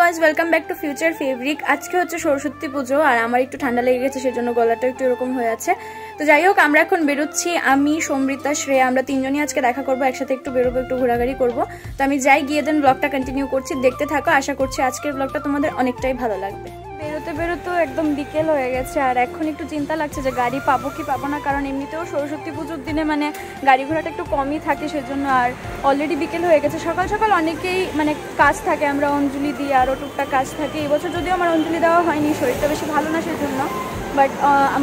Guys welcome back to future fabric. আজকে হচ্ছে সরস্বতী পুজো আর আমার একটু ঠান্ডা লেগে গেছে, সেজন্য গলাটা একটু এরকম হয়ে আছে। তো যাই হোক, আমরা এখন বেরোচ্ছি, আমি সমৃতা শ্রেয়া, আমরা তিনজনই আজকে দেখা করবো, একসাথে একটু বেরোবো, একটু ঘোরাঘুরি করবো। তো আমি যাই, গিয়ে দেন ব্লগটা কন্টিনিউ করছি, দেখতে থাকো। আশা করছি আজকের ব্লগটা তোমাদের অনেকটাই ভালো লাগবে। বেরোতে বেরোতে একদম বিকেল হয়ে গেছে আর এখন একটু চিন্তা লাগছে যে গাড়ি পাবো কি পাবো না, কারণ এমনিতেও সরস্বতী পুজোর দিনে মানে গাড়ি ঘোড়াটা একটু কমই থাকে, সেজন্য। আর অলরেডি বিকেল হয়ে গেছে, সকাল সকাল অনেকেই মানে কাজ থাকে, আমরা অঞ্জলি দিই, আরও টুকটাক কাজ থাকে। এবছর যদিও আমার অঞ্জলি দেওয়া হয়নি, শরীরটা বেশি ভালো না সেজন্য, বাট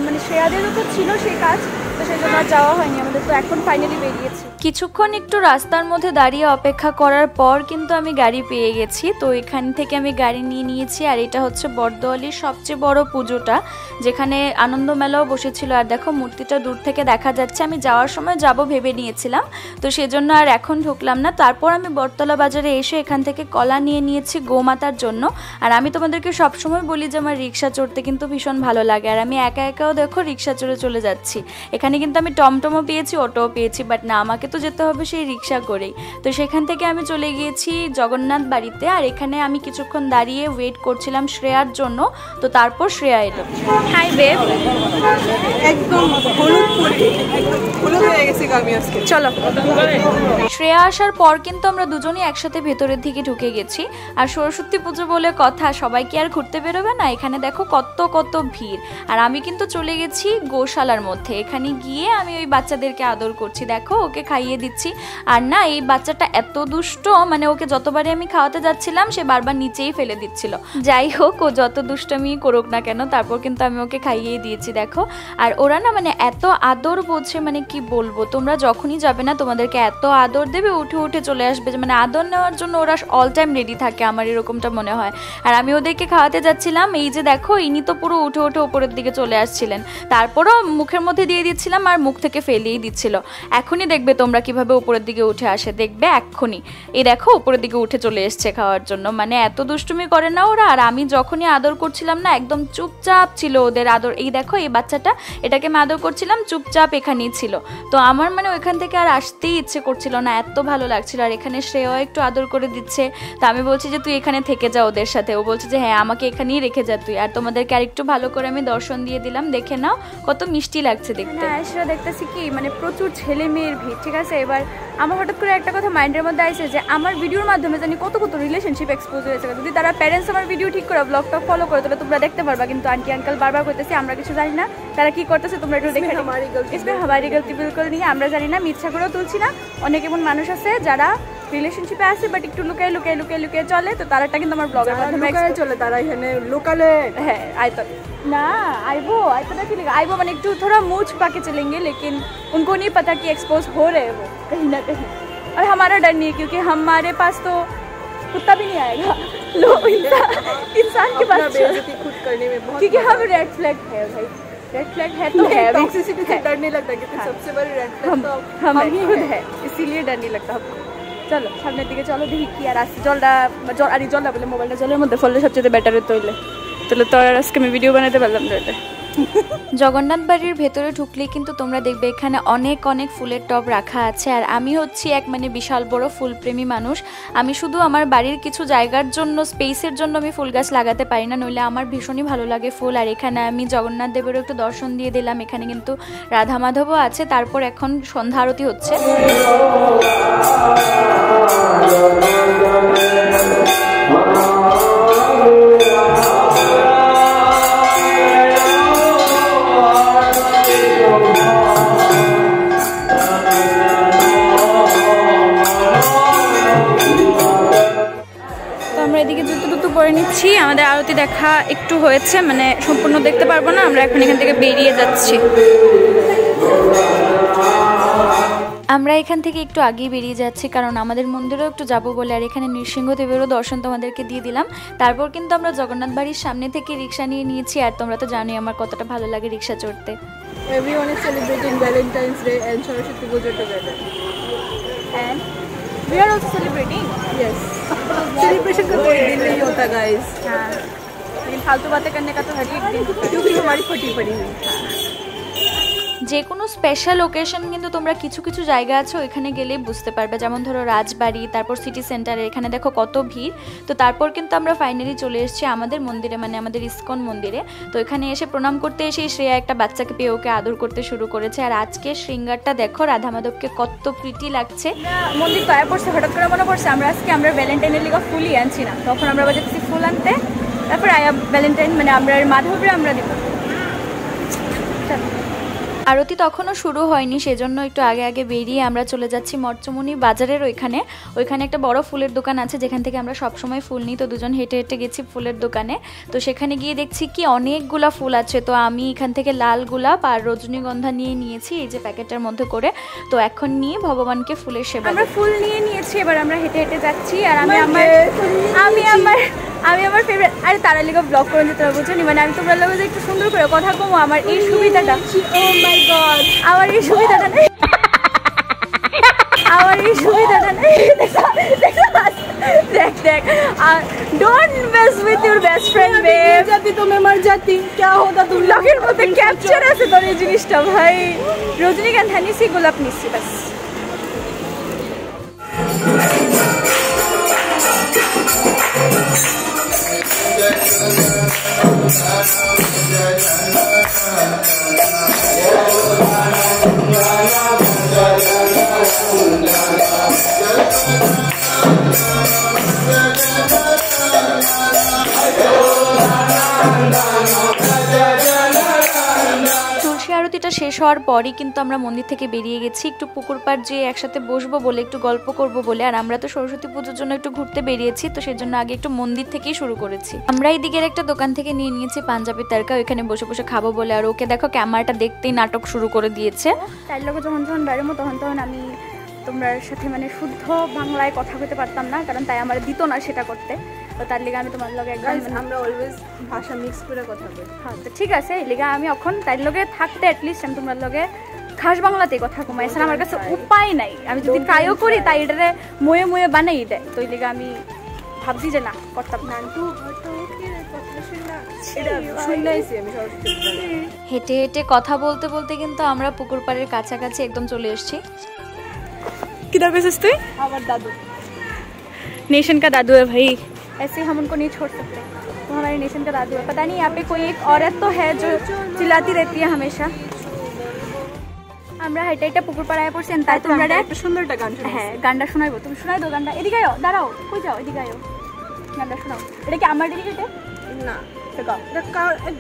মানে শ্রেয়াদেরও তো ছিল সেই কাজ, তো সেজন্য আর যাওয়া হয়নি আমাদের। তো এখন ফাইনালি বেরিয়েছি। কিছুক্ষণ একটু রাস্তার মধ্যে দাঁড়িয়ে অপেক্ষা করার পর কিন্তু আমি গাড়ি পেয়ে গেছি। তো এখান থেকে আমি গাড়ি নিয়ে নিয়েছি আর এটা হচ্ছে বর্দোয়ালির সবচেয়ে বড় পুজোটা, যেখানে আনন্দ মেলাও বসেছিল। আর দেখো মূর্তিটা দূর থেকে দেখা যাচ্ছে। আমি যাওয়ার সময় যাব ভেবে নিয়েছিলাম, তো সেজন্য আর এখন ঢুকলাম না। তারপর আমি বটতলা বাজারে এসে এখান থেকে কলা নিয়ে নিয়েছি গোমাতার জন্য। আর আমি তোমাদেরকে সবসময় বলি যে আমার রিক্সা চড়তে কিন্তু ভীষণ ভালো লাগে, আর আমি একা একাও দেখো রিক্সা চড়ে চলে যাচ্ছি। এখানে কিন্তু আমি টমটমও পেয়েছি, অটোও পেয়েছি, বাট না, আমাকে তো যেতে হবে সেই রিক্সা করেই। তো সেখান থেকে আমি চলে গিয়েছি জগন্নাথ বাড়িতে, আর এখানে আমি কিছুক্ষণ দাঁড়িয়ে ওয়েট করছিলাম শ্রেয়ার জন্য। তো তারপর শ্রেয়া এলো। হাই বেব, একদম হলুদ হয়ে গেছে আমি আজকে। চলো। শ্রেয়া আসার পর কিন্তু আমরা দুজনই একসাথে ভেতরের দিকে ঢুকে গেছি। আর সরস্বতী পুজো বলে কথা, সবাই কি আর ঘুরতে বেরোবে না? এখানে দেখো কত কত ভিড়। আর আমি কিন্তু চলে গেছি গোশালার মধ্যে, এখানে গিয়ে আমি ওই বাচ্চাদেরকে আদর করছি, দেখো ওকে খাইয়ে দিচ্ছি। আর না, এই বাচ্চাটা এত দুষ্ট, মানে ওকে যতবারই আমি খাওয়াতে যাচ্ছিলাম সে বারবার নিচেই ফেলে দিচ্ছিল। যাই হোক, ও যত দুষ্টমি করুক না কেন, তারপর কিন্তু আমি ওকে খাইয়ে দিয়েছি, দেখো। আর ওরা না মানে এত আদর বোঝে, মানে কি বলবো, তোমরা যখনই যাবে না তোমাদেরকে এত আদর দেবে, উঠে উঠে চলে আসবে, মানে আদর নেওয়ার জন্য ওরা অল টাইম রেডি থাকে, আমার এরকমটা মনে হয়। আর আমি ওদেরকে খাওয়াতে যাচ্ছিলাম, এই যে দেখো ইনি তো পুরো উঠে উঠে উপরের দিকে চলে আসছিলেন, তারপরও মুখের মধ্যে দিয়ে দিচ্ছিলাম আর মুখ থেকে ফেলেই দিচ্ছিল। এখনই দেখবে তোমরা কিভাবে উপরের দিকে উঠে আসে, দেখবে এক্ষুনি। এই দেখো উপরের দিকে উঠে চলে এসছে খাওয়ার জন্য, মানে এত দুষ্টুমি করে না ওরা। আর আমি যখনই আদর করছিলাম না, একদম চুপচাপ ছিল ওদের আদর। এই দেখো এই বাচ্চাটা, এটাকে আমি আদর করছিলাম, চুপচাপ এখানেই ছিল। তো আমার মানে ওইখান থেকে আর আসতেই ইচ্ছে করছিল না, এত ভালো লাগছিল। আর এখানে শ্রেয়াও একটু আদর করে দিচ্ছে, তো আমি বলছি যে তুই এখানে থেকে যা ওদের সাথে। ও বলছে যে হ্যাঁ, আমাকে এখানেই রেখে যা তুই। আর তোমাদেরকে আর একটু ভালো করে আমি দর্শন দিয়ে দিলাম, দেখে নাও কত মিষ্টি লাগছে দেখতে। হ্যাঁ, সেটা দেখতেছি কি মানে প্রচুর ছেলে মেয়ের ভিড়, ঠিক আছে। এবার আমার হঠাৎ করে একটা কথা মাইন্ডের মধ্যে আসছে যে আমার ভিডিওর মাধ্যমে জানি কত কত রিলেশনশিপ এক্সপোজ হয়েছে। যদি তারা প্যারেন্টস আমার ভিডিও ঠিক করে ব্লগটা ফলো করে, তাহলে তোমরা দেখতে পারবা। কিন্তু আন্টি আঙ্কেল বারবার করতেছে আমরা কিছু জানি না তারা কি করতেছে, তোমরা একটু দেখে। হামারি গলতি বিলকুল নিয়ে আমরা জানি না, মিথ্যা করেও তুলছি না। অনেক এমন মানুষ আছে যারা রিলেশনশিপে আছে বাট একটু লুকায় লুকায় লুকিয়ে লুকিয়ে চলে, তো তারাটা কিন্তু আমার ব্লগের মাধ্যমে চলে। তারা এখানে লোকালে है आयता ना आइबो आयता ना कि आइबो मैंने एक थोड़ा मुँह छुपा के चलेंगे, लेकिन उनको नहीं पता कि एक्सपोज हो रहे हैं वो कहीं ना कहीं। और हमारा डर नहीं है क्योंकि हमारे पास तो कुत्ता भी नहीं आएगा, लोग इंसान के पास खुद करने में बहुत, क्योंकि हम रेड फ्लैग है भाई, रेड फ्लैग है तो है, टॉक्सिसिटी से डर नहीं लगता, क्योंकि सबसे बड़ी रेड फ्लैग तो हम खुद है, इसीलिए डर नहीं लगता हमको। চলো সামনের দিকে চলো, দেখি কি আর আসছে। জলটা আর জলটা বলে মোবাইলটা জলের মধ্যে ফললে সবচেয়ে বেটার হতো, তাহলে তো আর আজকে আমি ভিডিও বানাতে পারলাম না। জগন্নাথ বাড়ির ভেতরে ঢুকলে কিন্তু তোমরা দেখবে এখানে অনেক অনেক ফুলের টব রাখা আছে। আর আমি হচ্ছি এক মানে বিশাল বড় ফুলপ্রেমী মানুষ। আমি শুধু আমার বাড়ির কিছু জায়গার জন্য, স্পেসের জন্য আমি ফুল গাছ লাগাতে পারি না, নইলে আমার ভীষণই ভালো লাগে ফুল। আর এখানে আমি জগন্নাথ দেবেরও একটু দর্শন দিয়ে দিলাম। এখানে কিন্তু রাধা মাধবও আছে। তারপর এখন সন্ধ্যা আরতি হচ্ছে। এদিকে জুতো টুতো পরে নিচ্ছি, আমাদের আরতি দেখা একটু হয়েছে, মানে সম্পূর্ণ দেখতে পারবো না। আমরা এখন এখান থেকে বেরিয়ে যাচ্ছি। আমরা এখান থেকে একটু আগেই বেরিয়ে যাচ্ছি, কারণ আমাদের মন্দিরেও একটু যাবো বলে। আর এখানে নৃসিংহদেবেরও দর্শন তোমাদেরকে দিয়ে দিলাম। তারপর কিন্তু আমরা জগন্নাথ বাড়ির সামনে থেকে রিক্সা নিয়ে নিয়েছি। আর তোমরা তো জানোই আমার কতটা ভালো লাগে রিক্সা চড়তে। Everyone is celebrating Valentine's Day and Saraswati Puja together. And we are also celebrating. Yes. Celebration का कोई दिन नहीं होता गाइस। हाँ, लेकिन फालतू बातें करने का तो हर एक दिन, क्योंकि हमारी फटी पड़ी हुई। যে কোনো স্পেশাল ওকেশন কিন্তু তোমরা কিছু কিছু জায়গা আছে ওইখানে গেলেই বুঝতে পারবে, যেমন ধরো রাজবাড়ি, তারপর সিটি সেন্টারে, এখানে দেখো কত ভিড়। তো তারপর কিন্তু আমরা ফাইনালি চলে এসেছি আমাদের মন্দিরে, মানে আমাদের ইসকন মন্দিরে। তো এখানে এসে প্রণাম করতে এসে শ্রেয়া একটা বাচ্চাকে পেয়ে ওকে আদর করতে শুরু করেছে। আর আজকে শৃঙ্গারটা দেখো রাধা মাধবকে কত প্রিটি লাগছে। মন্দির তো আয়া পড়ছে, হঠাৎ করে মনে পড়ছে আমরা ভ্যালেন্টাইনের লিগা ফুলই আনছি না, তখন আমরা বাজাচ্ছি ফুল আনতে, তারপর আয়া ভ্যালেন্টাইন মানে আমরা মাধবরে আমরা দিব। আরতি তখনও শুরু হয়নি, সেজন্য একটু আগে আগে বেরিয়ে আমরা চলে যাচ্ছি মর্চমণি বাজারের ওইখানে একটা বড় ফুলের দোকান আছে যেখান থেকে আমরা সবসময় ফুল নিই। তো দুজন হেঁটে হেঁটে গেছি ফুলের দোকানে। তো সেখানে গিয়ে দেখছি কি অনেকগুলা ফুল আছে। তো আমি এখান থেকে লাল গোলাপ আর রজনীগন্ধা নিয়েছি এই যে প্যাকেটের মধ্যে করে। তো এখন নিয়ে ভগবানকে ফুলের সেবা আমরা ফুল নিয়েছি, এবার আমরা হেঁটে হেঁটে যাচ্ছি। আর আমি আমার ফেভারিট, আরে তারা লিগা ব্লগ করে যেতে হবে বুঝলি, মানে আমি তোমরা লোক একটু সুন্দর করে কথা কমো, আমার এই সুবিধাটা, ও মাই গড, আমার এই সুবিধাটা নেই, देख don't mess with your best friend babe, जाती तो मैं मर जाती, क्या होता तुम लगेर মধ্যে ক্যাপচার আছে তোর এই জিনিসটা ভাই। রজনীগন্ধা নিছি, গোলাপ নিছি, বাস। আরতিটা শেষ হওয়ার পরই কিন্তু আমরা মন্দির থেকে বেরিয়ে গেছি একটু পুকুর পাড় যেয়ে একসাথে বসবো বলে, একটু গল্প করব বলে। আর আমরা তো সরস্বতী পুজোর জন্য একটু ঘুরতে বেরিয়েছি, তো সেজন্য আগে একটু মন্দির থেকেই শুরু করেছি। আমরা এই দিকের একটা দোকান থেকে নিয়ে নিয়েছি পাঞ্জাবি তড়কা, ওইখানে বসে বসে খাবো বলে। আর ওকে দেখো ক্যামেরাটা দেখতেই নাটক শুরু করে দিয়েছে। তাই লোক যখন বেরোবো তখন আমি তোমার সাথে মানে শুদ্ধ বাংলায় কথা বলতে পারতাম না, কারণ তাই আমার দিত না সেটা করতে। তো তার লিগে আমি তোমার লগে একদম আমরা অলওয়েজ ভাষা মিক্স করে কথা বলি। হ্যাঁ, তো ঠিক আছে, এই লিগে আমি এখন তাই লগে থাকতে অ্যাটলিস্ট আমি তোমার লগে খাস বাংলাতেই কথা কমাই, এছাড়া আমার কাছে উপায় নাই। আমি যদি ট্রাইও করি তাই এটারে ময়ে বানাই দেয়, তো এই লিগে আমি ভাবছি যে না করতাম না। হেঁটে হেঁটে কথা বলতে বলতে কিন্তু আমরা পুকুর পাড়ের কাছাকাছি একদম চলে এসেছি। किधर बेसिस तुम? हमारा दादू, नेशन का दादू है भाई, ऐसे हम उनको नहीं छोड़ सकते, वो हमारे नेशन का दादू है। पता नहीं यहाँ पे कोई एक औरत तो है जो चिल्लाती रहती है हमेशा। আমরা হেঁটে হেঁটে পুকুর পাড়ায় পড়ছেন, তাই তোমরা একটা সুন্দর একটা গান শোনাও। হ্যাঁ, গানটা শোনাইবো, তুমি শোনাই দাও গানটা। এদিকে আও, দাঁড়াও, কই যাও, এদিকে আও, গানটা শোনাও। এটা কি আমার ডেডিকেটে? না, এটা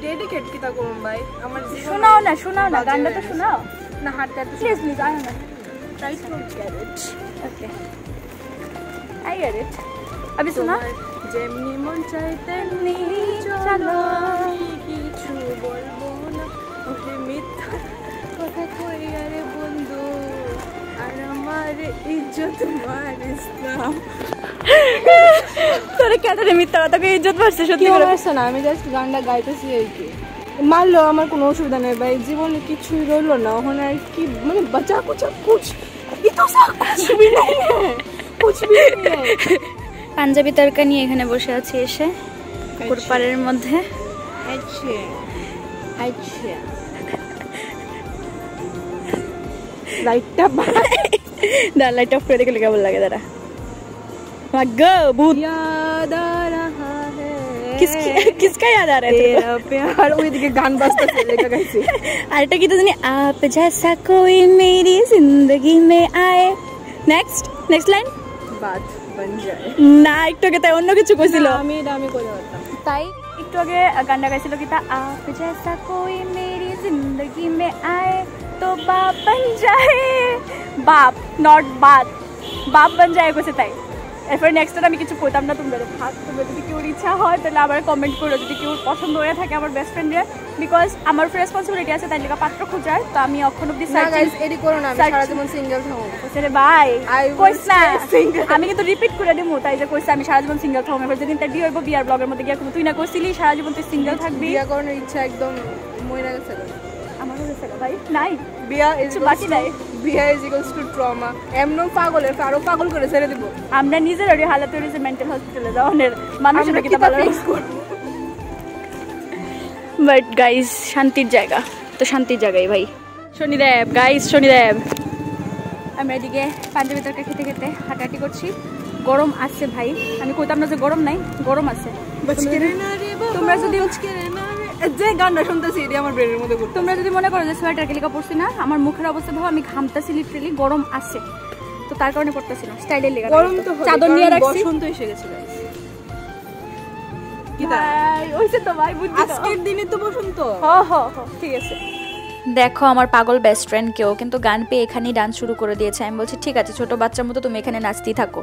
ডেডিকেট কিটা করুম ভাই, আমার শোনাও না গানটা তো শোনাও না। হাতটা প্লিজ আয় না। Try to get it. Okay. I get it. अभी सुना? जेमनी मन चाहते नहीं चलो किछु बोलबो ना ओहे मिथ्या কথা কই আরে বন্ধু আর আমার ইজ্জত মারিস না। তোরে কেন মিথ্যা কথা কই ইজ্জত মারছে? সত্যি করে মারছ না, আমি জাস্ট গানটা গাইতেছি এই কি। মারলো, আমার কোনো অসুবিধা নেই ভাই, জীবনে কিছুই রইলো না ওখানে আর কি, মানে বাঁচা কুচা কুছ পাঞ্জাবি তড়কা নিয়ে এখানে বসে আছি এসে পুকুর পাড়ের মধ্যে। লাইটটা অফ করে দেখলে কেমন লাগে? দাঁড়া, किसका याद आ रहा है तेरा प्यार? ওইদিকে গান বাজতেছে, লেখা গাইছি। আরেকটা কি তো জানি, आप जैसा कोई मेरी जिंदगी में आए। नेक्स्ट লাইন, बात बन जाए না, একটু আগে তাই অন্য কিছু কইছিল। আমি কই বলতাম, তাই একটু আগে গানটা গাইছিল কি তা, आप जैसा कोई मेरी जिंदगी में आए तो बाप बन जाए, बाप नॉट बाप बन जाए কইছে তাই। এরপর নেক্সট আমি কিছু কইতাম না, তোমরা যদি কেউ ইচ্ছা হয় তাহলে আবার কমেন্ট করো, যদি কেউ পছন্দ হয়ে থাকে আমার বেস্ট ফ্রেন্ডের, বিকজ আমার রেসপন্সিবিলিটি আছে তাই লেখা পাত্র খোঁজার। তো আমি এখন অব্দি এডি করো না, আমি সারা জীবন সিঙ্গেল থাকবো। কইছে রে ভাই, কইছ না আমি কিন্তু রিপিট করে দেবো, তাই যে কইছে আমি সারা জীবন সিঙ্গেল থাকবো। এবার যেদিন তার বিয়ে হইব, বিয়ার ব্লগের মধ্যে গিয়া তুই না কইছিলি সারা জীবন তুই সিঙ্গেল থাকবি। বিয়ে করার ইচ্ছা একদম মইরা গেছে, আমারও গেছে ভাই, নাই বিয়া ইজ বাকি নাই। বিয়া ইজ ইকুয়ালস টু ট্রমা, এমন পাগলের আরো পাগল করে ছেড়ে দিব। আমরা নিজের ওই হালাত হইছে মেন্টাল হসপিটালে যাওয়ার মানুষের কি ভালো। বাট গাইস, শান্তির জায়গা তো শান্তির জায়গায় ভাই। শনিদেব গাইস, শনিদেব। আমরা এদিকে পাঞ্জাবি তরকা খেতে খেতে হাঁটাহাঁটি করছি। গরম আছে ভাই, আমি কইতাম না যে গরম নাই, গরম আছে। তোমরা যদি যে গানটা শুনতেছি এটা আমার ব্রেনের মধ্যে, তোমরা যদি মনে করো যে সোয়েটার কেলিকা পড়ছি না, আমার মুখের অবস্থা ভাবো, আমি ঘামতাছি লিটারালি, গরম আছে তো তার কারণে পড়তেছি না, স্টাইলের লেগে। গরম তো চাদর নিয়ে রাখছি, বসন্ত এসে গেছে গাইস। কি ভাই ওইছে তো ভাই, বুঝছি আজকের দিনে তো বসন্ত। ঠিক আছে। দেখো আমার পাগল বেস্ট ফ্রেন্ড কেউ কিন্তু গান পেয়ে এখানেই ডান্স শুরু করে দিয়েছে। আমি বলছি ঠিক আছে, ছোট বাচ্চার মতো তুমি এখানে নাচতেই থাকো।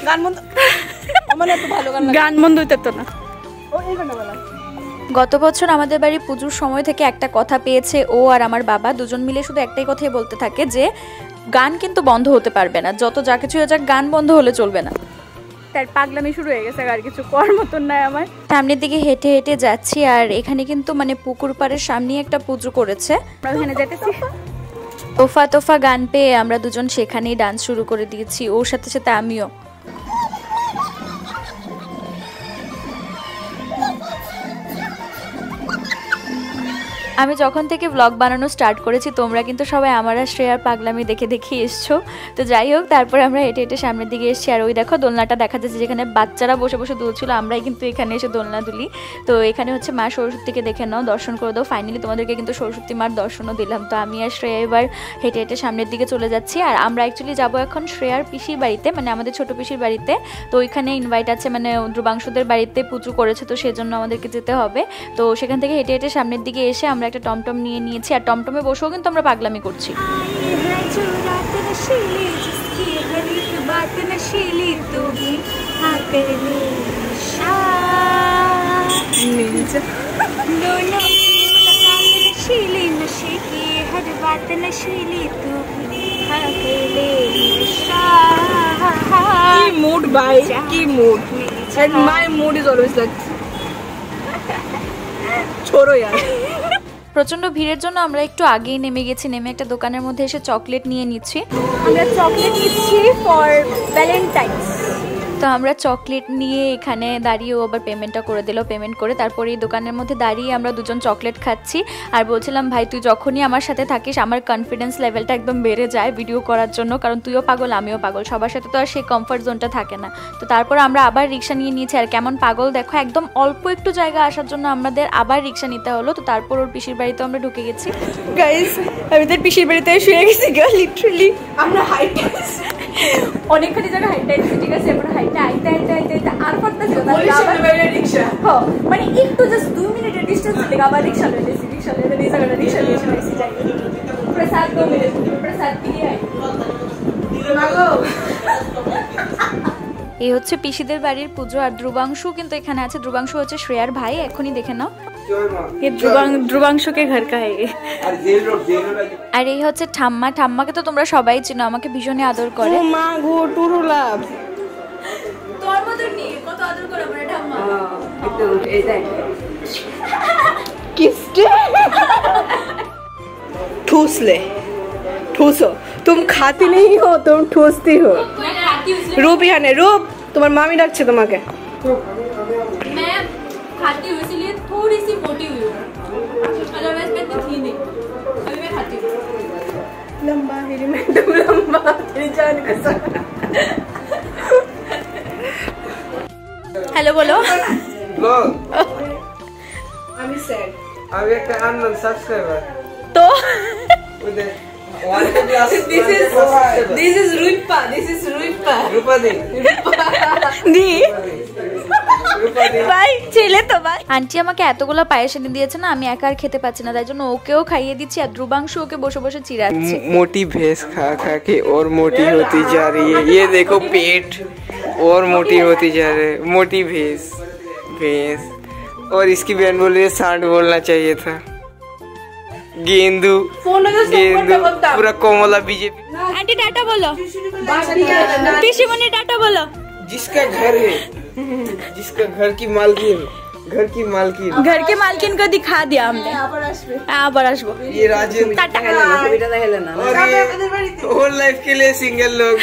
গান বন্ধ, মানে এত ভালো গান বন্ধ হইতে তো না। ও এই গানটা বলা। গত বছর আমাদের বাড়ি পুজোর সময় থেকে একটা কথা পেয়েছে ও আর আমার বাবা দুজন মিলে শুধু একটাই কথাই বলতে থাকে যে গান কিন্তু বন্ধ হতে পারবে না, যত যা কিছু হয়ে যাক গান বন্ধ হলে চলবে না। তার পাগলামি শুরু হয়ে গেছে, আর কিছু করার মতন নাই আমার। সামনের দিকে হেঁটে হেঁটে যাচ্ছি আর এখানে কিন্তু মানে পুকুর পাড়ের সামনে একটা পুজো করেছে। আমরা ওখানে যেতেছি। তোফা তোফা গান পেয়ে আমরা দুজন সেখানেই ডান্স শুরু করে দিয়েছি, ওর সাথে সাথে আমিও। আমি যখন থেকে ব্লগ বানানো স্টার্ট করেছি তোমরা কিন্তু সবাই আমার আর শ্রেয়ার পাগলামি দেখে দেখে এসছো। তো যাই হোক, তারপরে আমরা হেঁটে হেঁটে সামনের দিকে এসেছি আর ওই দেখো দোলনাটা দেখা যাচ্ছে, যেখানে বাচ্চারা বসে বসে দুলছিল আমরাই কিন্তু এখানে এসে দোলনা দুলি। তো এখানে হচ্ছে মা সরস্বতীকে দেখে নাও, দর্শন করে দাও। ফাইনালি তোমাদেরকে কিন্তু সরস্বতী মার দর্শনও দিলাম। তো আমি আর শ্রেয়া এবার হেঁটে হেঁটে সামনের দিকে চলে যাচ্ছি আর আমরা অ্যাকচুয়ালি যাবো এখন শ্রেয়ার পিসির বাড়িতে, মানে আমাদের ছোট পিসির বাড়িতে। তো ওইখানে ইনভাইট আছে, মানে ধ্রুবাংশুদের বাড়িতে পুজো করেছে, তো সেজন্য আমাদেরকে যেতে হবে। তো সেখান থেকে হেঁটে হেঁটে সামনের দিকে এসে আমরা একটা টমটম নিয়ে নিয়েছি আর টমটমে বসেও কিন্তু আমরা পাগলামি করছি। mood by ki mood and my mood is always like छोड़ो यार। প্রচন্ড ভিড়ের জন্য আমরা একটু আগেই নেমে গেছি, নেমে একটা দোকানের মধ্যে এসে চকলেট নিয়ে নিচ্ছি। আমরা চকলেট নিচ্ছি ফর ভ্যালেন্টাইন্স। তো আমরা চকলেট নিয়ে এখানে দাঁড়িয়েও আবার পেমেন্টটা করে দিল। পেমেন্ট করে তারপরে এই দোকানের মধ্যে দাঁড়িয়ে আমরা দুজন চকলেট খাচ্ছি আর বলছিলাম ভাই তুই যখনই আমার সাথে থাকিস আমার কনফিডেন্স লেভেলটা একদম বেড়ে যায় ভিডিও করার জন্য, কারণ তুইও পাগল আমিও পাগল, সবার সাথে তো আর সেই কমফর্ট জোনটা থাকে না। তো তারপর আমরা আবার রিক্সা নিয়ে নিয়েছি আর কেমন পাগল দেখো, একদম অল্প একটু জায়গা আসার জন্য আমাদের আবার রিক্সা নিতে হলো। তো তারপর ওর পিসির বাড়িতেও আমরা ঢুকে গেছি। গাইস আমি তোর পিসির বাড়িতে শুয়ে গেছি লিটারালি। আমরা হাইট অনেকখানি জায়গা হাইট আইছি, ঠিক আছে, আমরা হাইট আইতে আইতে আইতে আর পারতেছি না, রিক্সা মানে একটু জাস্ট 2 মিনিটের ডিসটেন্স থেকে আবার রিক্সা লইছি, রিক্সা লইলে এই জায়গাটা রিক্সা নিয়ে এসে যাই প্রসাদ 2 মিনিট প্রসাদ দিয়ে মাগো। এই হচ্ছে পিসিদের বাড়ির পুজো আর ধ্রুবাংশু কিন্তু এখানে আছে। ধ্রুবাংশু হচ্ছে শ্রেয়ার ভাই, এখনই দেখে নাও। ধ্রুবাংশু কে ঘর কা है আর এই হচ্ছে ঠাম্মা। ঠাম্মাকে তো তোমরা সবাই চিনো, আমাকে ভীষণই আদর করে। ও মা গো টুরুলাভ তোর মত নেই, কত আদর করে আমার ঠাম্মা। একটু এই দেখ किसके ठूस ले ठूसो, तुम खाती नहीं हो तुम ठूसती हो। रूप यहाँ ने रूप तुम्हार मामी डाकছে তোমাকে। मैं खाती हूँ इसलिए थोड़ी सी मोटी हुई हूँ, अदरवाइज मैं इतनी थी नहीं, अभी मैं खाती हूँ। लंबा मेरी मैडम लंबा तेरी जान कैसा। हेलो बोलो। আমি স্যাড, আমি একটা আননোন সাবস্ক্রাইবার তো this is Rupa Rupa দি ভাই ছেলে তো ভাই। আন্টি আমাকে এতগুলো পায়েস এনে দিয়েছে না, আমি একা আর খেতে পাচ্ছি না, তাই জন্য ওকেও খাইয়ে দিচ্ছি আর ধ্রুবাংশু ওকে বসে বসে চিরাচ্ছে। मोटी भैंस खा खा के और मोटी होती जा रही है, ये देखो पेट और मोटी होती जा रही है। मोटी भैंस भैंस और इसकी बहन बोल रही है सांड बोलना चाहिए था। गेंदू गेंदू पूरा कोमला बीजेपी। आंटी टाटा बोलो, पिसीमणि टाटा बोलो। जिसका घर है जिसका घर की मालकिन घर के मालकिन को दिखा दिया हमने। আবার আসবো। ये राजेंद्र टाटा होल लाइफ के लिए सिंगल लोग।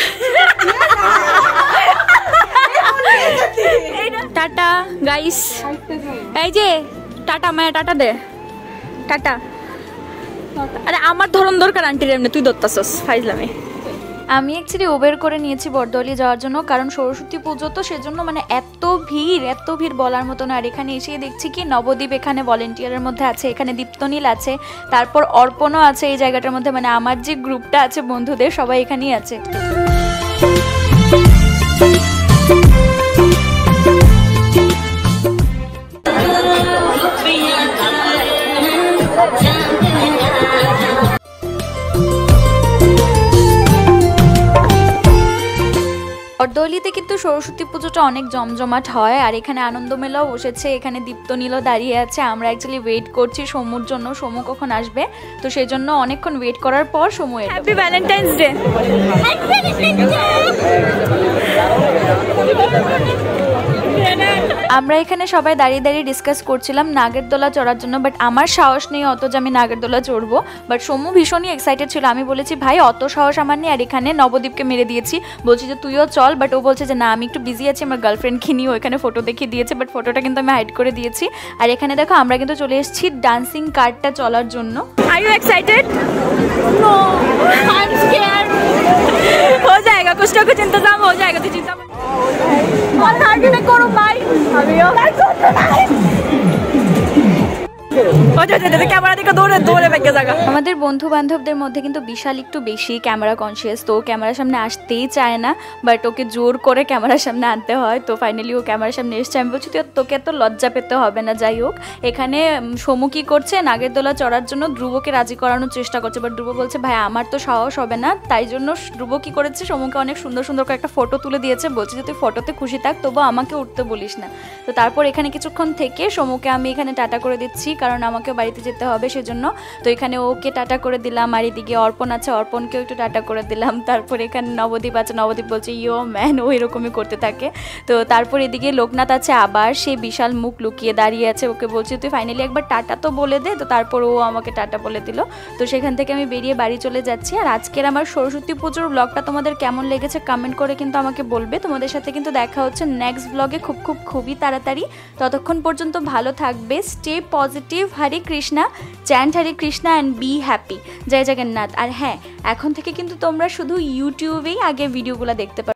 টাটা গাইস, এই যে টাটা, মায়া টাটা দে, টাটা আরে আমার ধরন দরকার আন্টির, এমনি তুই ধরতাছস ফাইজলামে। আমি অ্যাকচুয়ালি উবের করে নিয়েছি বরদলি যাওয়ার জন্য, কারণ সরস্বতী পুজো তো সেজন্য মানে এত ভিড় বলার মতো না। আর এখানে এসে দেখছি কি নবদ্বীপ এখানে ভলেন্টিয়ারের মধ্যে আছে, এখানে দীপ্তনীল আছে, তারপর অর্পণও আছে এই জায়গাটার মধ্যে, মানে আমার যে গ্রুপটা আছে বন্ধুদের সবাই এখানেই আছে। বরদলিতে কিন্তু সরস্বতী পুজোটা অনেক জমজমাট হয়, আর এখানে আনন্দমেলাও বসেছে, এখানে দীপ্তনীলও দাঁড়িয়ে আছে। আমরা অ্যাকচুয়ালি ওয়েট করছি সমুর জন্য, সমু কখন আসবে, তো সেই জন্য অনেকক্ষণ ওয়েট করার পর সমু এলো। Happy Valentine's day. আমরা এখানে সবাই দাঁড়িয়ে দাঁড়িয়ে ডিসকাস করছিলাম নাগেরদোলা চড়ার জন্য, বাট আমার সাহস নেই অত যে আমি নাগেরদোলা চড়বো। বাট সমু ভীষণই এক্সাইটেড ছিল। আমি বলেছি ভাই অত সাহস আমার নেই, আর এখানে নবদ্বীপকে মেরে দিয়েছি, বলছি যে তুইও চল, বাট ও বলছে যে না আমি একটু বিজি আছি, আমার গার্লফ্রেন্ডকে নিয়ে ওখানে ফটো দেখিয়ে দিয়েছে, বাট ফটোটা কিন্তু আমি হাইড করে দিয়েছি। আর এখানে দেখো আমরা কিন্তু চলে এসেছি ডান্সিং কার্ডটা চলার জন্য। Are you excited? No, I'm scared. हो जाएगा, कुछ ना कुछ इंतजाम हो जाएगा, तो चिंता मत करो भाई। আমাদের বন্ধু বান্ধবদের মধ্যে কিন্তু বিশাল একটু বেশি ক্যামেরা কনসিয়াস, তো ক্যামেরার সামনে আসতেই চায় না, বাট ওকে জোর করে ক্যামেরার সামনে আনতে হয়। তো ফাইনালি ও ক্যামেরার সামনে এসছে। আমি বলছি তোকে এত লজ্জা পেতে হবে না। যাই হোক, এখানে সমু কি করছে, নাগেরদোলা চড়ার জন্য ধ্রুবকে রাজি করানোর চেষ্টা করছে, বাট ধ্রুব বলছে ভাই আমার তো সাহস হবে না। তাই জন্য ধ্রুব কি করেছে, সমুকে অনেক সুন্দর সুন্দর করে একটা ফটো তুলে দিয়েছে, বলছে যে তুই ফটোতে খুশি থাক, তবু আমাকে উঠতে বলিস না। তো তারপর এখানে কিছুক্ষণ থেকে সমুকে আমি এখানে টাটা করে দিচ্ছি, কারণ আমাকে বাড়িতে যেতে হবে সেজন্য। তো এখানে ওকে টাটা করে দিলাম, আর এদিকে অর্পণ আছে, অর্পণকেও একটু টাটা করে দিলাম। তারপর এখানে নবদ্বীপ আছে, নবদ্বীপ বলছে ইয়ো ম্যান, ও এরকমই করতে থাকে। তো তারপর এদিকে লোকনাথ আছে, আবার সে বিশাল মুখ লুকিয়ে দাঁড়িয়ে আছে, ওকে বলছে তুই ফাইনালি একবার টাটা তো বলে দে। তো তারপর ও আমাকে টাটা বলে দিল। তো সেখান থেকে আমি বেরিয়ে বাড়ি চলে যাচ্ছি। আর আজকের আমার সরস্বতী পুজোর ব্লগটা তোমাদের কেমন লেগেছে কমেন্ট করে কিন্তু আমাকে বলবে। তোমাদের সাথে কিন্তু দেখা হচ্ছে নেক্সট ব্লগে খুবই তাড়াতাড়ি। ততক্ষণ পর্যন্ত ভালো থাকবে, stay positive, Hare Krishna, chant Hare Krishna and be happy, জয় জগন্নাথ। আর হ্যাঁ, এখন থেকে কিন্তু তোমরা শুধু ইউটিউবেই আগে ভিডিওগুলো দেখতে পারো।